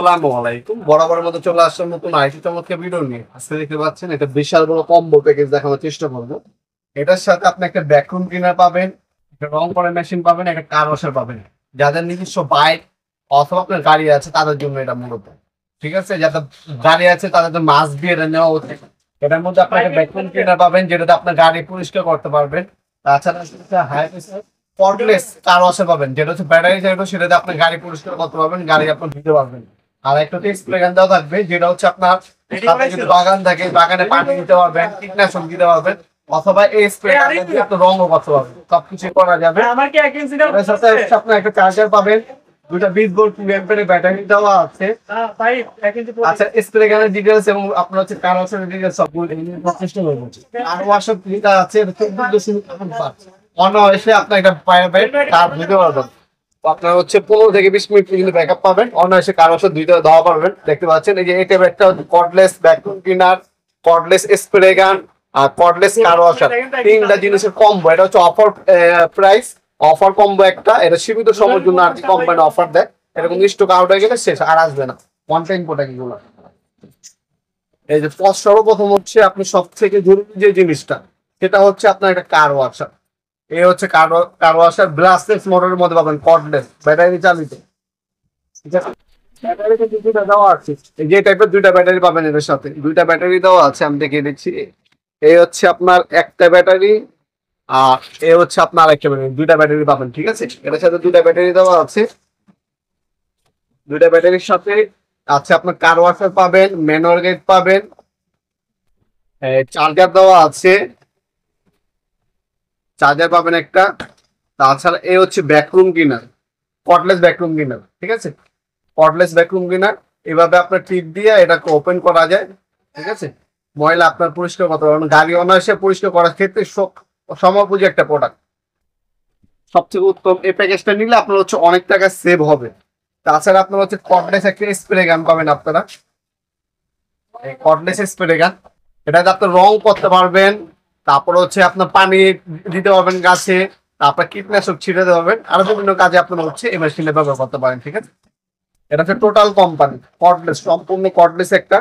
আসসালামু আলাইকুম। বরাবরের মতো চলে আসলাম নতুন আরেকটি চমৎকার ভিডিও নিয়ে। আজকে দেখতে পাচ্ছেন এটা বিশাল বড় কম্বো প্যাকেজ দেখানোর চেষ্টা করবো। এটার সাথে আপনি একটা ভ্যাকুয়াম ক্লিনার পাবেন, একটা রং করার মেশিন পাবেন, একটা কার ওয়াশার পাবেন। যাদের নিজস্ব বাইক অথবা আপনার গাড়ি আছে তাদের জন্য এটা মূলত, ঠিক আছে। যাদের গাড়ি আছে তাদের তো মাস্ক দিয়ে এটা নেওয়া উচিত। এটার মধ্যে আপনি একটা ভ্যাকুয়াম ক্লিনার পাবেন যেটাতে আপনার গাড়ি পরিষ্কার করতে পারবেন। তাছাড়া হাই প্রেসার কর্ডলেস কার ওয়াশার পাবেন, যেটা হচ্ছে ব্যাটারি চালিত, সেটাতে আপনি গাড়ি পরিষ্কার করতে পারবেন, গাড়ি আপনি ধুতে পারবেন। আর একটা স্প্রে গান দেওয়া থাকবে, যেটা হচ্ছে আপনার যদি বাগান থাকে বাগানে পানি দিতে পারবেন, কীটনাশক দিতে পারবেন, অথবা এই স্প্রে দিয়ে আপনি রঙও করতে পারবেন। সবকিছু করা যাবে। আপনার একটা চার্জার পাবেন, দুটা 20 ভোল্ট 2 অ্যাম্পিয়ারের ব্যাটারি দেওয়া আছে। আচ্ছা, স্প্রে গানের ডিটেইলস এবং আপনার হচ্ছে কার ওয়াশারের ডিটেইলস সবগুলো চেষ্টা করব। আর ওয়াশার যেটা আছে এটা 14.8 অনায়াসে আপনার এটা পাবেন, কার ধুতে পারবেন। আপনার হচ্ছে 15 থেকে 20 মিনিট পর্যন্ত ব্যাকআপ পাবেন, অনায়াসে কার ওয়াশার দুইটা দেওয়া পারবেন। দেখতে পাচ্ছেন এই যে এটা একটা cordless vacuum cleaner, cordless spray গান আর কর্ডলেস কার ওয়াশার, তিনটা জিনিসের কম্বো। এটা হচ্ছে অফার প্রাইস, অফার কম্বো একটা। এটা সীমিত সময়ের জন্য আর কি কোম্পানি অফার দেয়। এরকম স্টক আউট হয়ে গেলে শেষ, আর আসবে না। ওয়ান টাইম প্রোডাক্ট এগুলো। এই যে সর্বপ্রথম হচ্ছে আপনি সব থেকে জরুরি যে জিনিসটা, সেটা হচ্ছে আপনার একটা কার ওয়াশার। এই হচ্ছে কার ওয়াশার ব্রাশলেস মোটরের মধ্যে পাবেন, কর্ডলেস, ব্যাটারি চালিত। ব্যাটারি কিন্তু দুইটা দেওয়া আছে, এই যে টাইপের দুইটা ব্যাটারি পাবেন। এর সাথে দুইটা ব্যাটারি দেওয়া আছে, আমি দেখিয়ে দিচ্ছি। এই হচ্ছে আপনার একটা ব্যাটারি, আর এ হচ্ছে আপনার আরেকটা ব্যাটারি, দুইটা ব্যাটারি পাবেন, ঠিক আছে। এটার সাথে দুইটা ব্যাটারি দেওয়া আছে। দুইটা ব্যাটারির সাথে আছে আপনার কার ওয়াশার পাবেন, ম্যানুয়াল গাইড পাবেন, চার্জার দেওয়া আছে, চার্জার পাবেন একটা। তাছাড়া এই হচ্ছে vacuum cleaner, cordless vacuum cleaner, ঠিক আছে। কর্ডলেস ভ্যাকুয়াম ক্লিনার এভাবে আপনার টিপ দিয়ে এটাকে ওপেন করা যায়, ঠিক আছে। ময়লা আপনার পরিষ্কার করতে পারবেন, গাড়ি অনায়াসে পরিষ্কার করার ক্ষেত্রে সময়োপযোগী একটা প্রোডাক্ট, সবথেকে উত্তম। এই প্যাকেজটা নিলে আপনার হচ্ছে অনেক টাকা সেভ হবে। তাছাড়া আপনার হচ্ছে কর্ডলেস একটা স্প্রে গান পাবেন আপনারা, এই কর্ডলেস স্প্রে গান। এটাতে আপনি রং করতে পারবেন, তারপর হচ্ছে আপনার পানি দিতে পারবেন গাছে, তারপর কীটনাশক ছিটাতে পারবেন, আরো বিভিন্ন কাজে আপনারা হচ্ছে এই মেশিনে ব্যবহার করতে পারেন, ঠিক আছে। এটা হচ্ছে টোটাল কোম্পানি কর্ডলেস, সম্পূর্ণ কর্ডলেস একটা।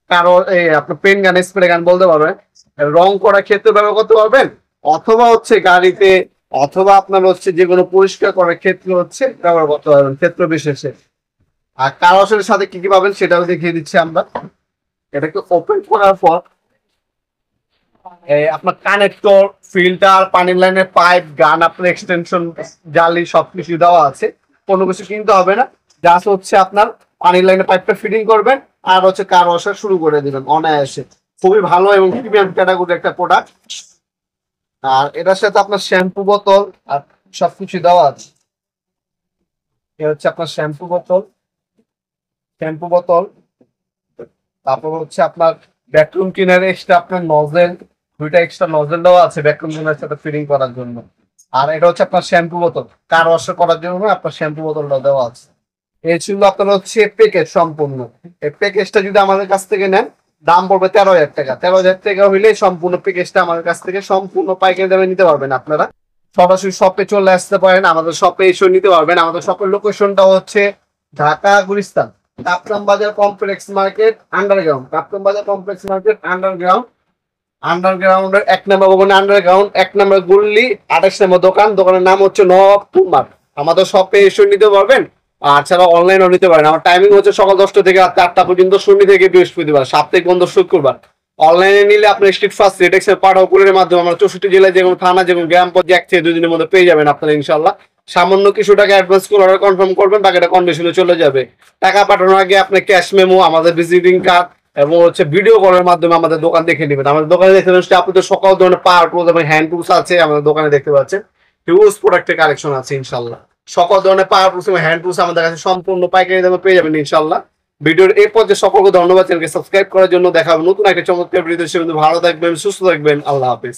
কারো এই আপনার পেন গান, স্প্রে গান বলতে পারবেন। রং করার ক্ষেত্রে ব্যবহার করতে পারবেন, অথবা হচ্ছে গাড়িতে, অথবা আপনার হচ্ছে যে কোনো পরিষ্কার করার ক্ষেত্রে হচ্ছে ব্যবহার করতে পারবেন, ক্ষেত্র বিশেষে। আর কার ওয়াশারের সাথে কি কি পাবেন সেটাও দেখিয়ে দিচ্ছি আমরা। এটাকে ওপেন করার পর আপনার কানেক্টর, ফিল্টার, পানির লাইনের পাইপ, গান, আপনার এক্সটেনশন, জালি সবকিছু দেওয়া আছে। কোনো কিছু কিনতে হবে না, জাস্ট হচ্ছে আপনার পানির লাইনের পাইপটা ফিটিং করবেন আর হচ্ছে কার ওয়াশার শুরু করে দিবেন অনায়াসে। খুবই ভালো এবং প্রিমিয়াম ক্যাটাগরির একটা প্রোডাক্ট। আর এটার সাথে আপনার শ্যাম্পু বোতল আর সবকিছু দেওয়া আছে। এ হচ্ছে আপনার শ্যাম্পু বোতল, শ্যাম্পু বোতল। তারপর হচ্ছে আপনার ভ্যাকুয়াম ক্লিনার এক্সট্রা আপনার নজেল, দুইটা এক্সট্রা নজেল দেওয়া আছে ভ্যাকুয়াম ক্লিনারের সাথে ফিটিং করার জন্য। আর এটা হচ্ছে আপনার শ্যাম্পু বোতল, কার ওয়াশার করার জন্য আপনার শ্যাম্পু বোতলটা দেওয়া আছে। এই ছিল আপনার হচ্ছে প্যাকেজ সম্পূর্ণ। এই প্যাকেজটা যদি আমাদের কাছ থেকে নেন দাম পড়বে 13,000 টাকা। 13,000 টাকা হইলে সম্পূর্ণ প্যাকেজটা আমাদের কাছ থেকে সম্পূর্ণ পাইকারি দামে নিতে পারবেন। আপনারা সরাসরি শপে চলে আসতে পারেন, আমাদের শপে এসে নিতে পারবেন। আমাদের শপের লোকেশনটা হচ্ছে ঢাকা গুলিস্তান, কাপ্তান বাজার কমপ্লেক্স মার্কেট আন্ডারগ্রাউন্ড, কাপ্তান বাজার কমপ্লেক্স মার্কেট আন্ডারগ্রাউন্ড, আন্ডারগ্রাউন্ডের 1 নম্বর ভবনে আন্ডারগ্রাউন্ড, 1 নম্বর গুল্লি, 28 নম্বর দোকান। দোকানের নাম হচ্ছে নবাব কুমার। আমাদের শপে এসে নিতে পারবেন, আর ছাড়া অনলাইনও নিতে পারেন। আমার টাইমিং হচ্ছে সকাল 10টা থেকে রাত 8টা পর্যন্ত, শনি থেকে বৃহস্পতিবার, সাপ্তাহিক বন্ধ শুক্রবার। অনলাইনে নিলে আপনি স্ট্রিট ফাস্ট রেটেক্সের পাঠাও কুরিয়ারের মাধ্যমে আমরা 64 জেলায় যে কোনো থানা, যে কোনো গ্রাম পর্যায়ে 1 থেকে 2 দিনের মধ্যে পেয়ে যাবেন আপনারা ইনশাল্লাহ। সামান্য কিছু টাকা অ্যাডভান্স করে অর্ডার কনফার্ম করবেন, বাকিটা কন্ডিশনে চলে যাবে। টাকা পাঠানোর আগে আপনি ক্যাশ মেমো, আমাদের ভিজিটিং কার্ড এবং হচ্ছে ভিডিও কলের মাধ্যমে আমাদের দোকান দেখে নেবেন। আমাদের দোকানে দেখতে পাচ্ছেন আপনি তো সকল ধরনের পাওয়ার টুলস এবং হ্যান্ড টুলস আছে আমাদের দোকানে দেখতে পাচ্ছেন। হিউজ প্রোডাক্টের কালেকশন আছে ইনশাল্লাহ। সকল ধরনের পাওয়ার টুলস এবং হ্যান্ড টুলস আমাদের কাছে সম্পূর্ণ পাইকারি দামে পেয়ে যাবেন ইনশাল্লাহ। ভিডিওর এই পর্যায়ে সকলকে ধন্যবাদ চ্যানেলকে সাবস্ক্রাইব করার জন্য। দেখা হবে নতুন একটা চমৎকার ভিডিও। ভালো থাকবেন, সুস্থ থাকবেন, আল্লাহ হাফেজ।